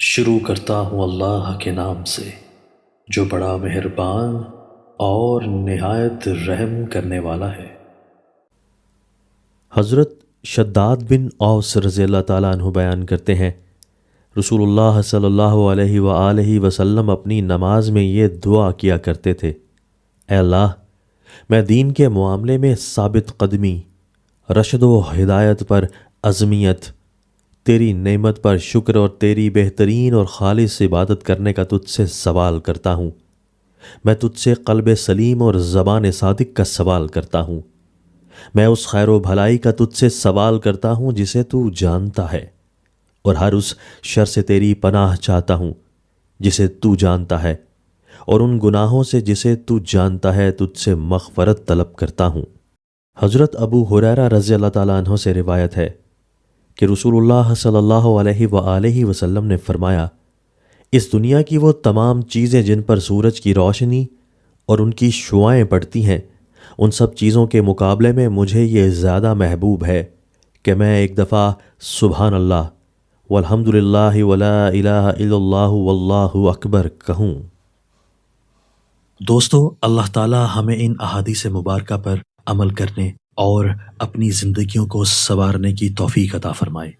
شروع کرتا ہوں اللہ کے نام سے جو بڑا مہربان اور نہایت رحم کرنے والا ہے۔ حضرت شداد بن اوس رضی اللہ تعالیٰ عنہ بیان کرتے ہیں، رسول اللہ صلی اللہ علیہ وآلہ وسلم اپنی نماز میں یہ دعا کیا کرتے تھے: اے اللہ، میں دین کے معاملے میں ثابت قدمی، رشد و ہدایت پر عزمیت، تیری نعمت پر شکر اور تیری بہترین اور خالص عبادت کرنے کا تجھ سے سوال کرتا ہوں۔ میں تجھ سے قلب سلیم اور زبان صادق کا سوال کرتا ہوں۔ میں اس خیر و بھلائی کا تجھ سے سوال کرتا ہوں جسے تو جانتا ہے، اور ہر اس شر سے تیری پناہ چاہتا ہوں جسے تو جانتا ہے، اور ان گناہوں سے جسے تو جانتا ہے تجھ سے مغفرت طلب کرتا ہوں۔ حضرت ابو ہریرہ رضی اللہ تعالیٰ عنہ سے روایت ہے کہ رسول اللہ صلی اللہ علیہ وآلہ وسلم نے فرمایا: اس دنیا کی وہ تمام چیزیں جن پر سورج کی روشنی اور ان کی شعاعیں پڑتی ہیں، ان سب چیزوں کے مقابلے میں مجھے یہ زیادہ محبوب ہے کہ میں ایک دفعہ سبحان اللہ والحمد للہ ولا الہ الا اللہ واللہ اکبر کہوں۔ دوستو، اللہ تعالی ہمیں ان احادیث مبارکہ پر عمل کرنے اور اپنی زندگیوں کو سنوارنے کی توفیق عطا فرمائے۔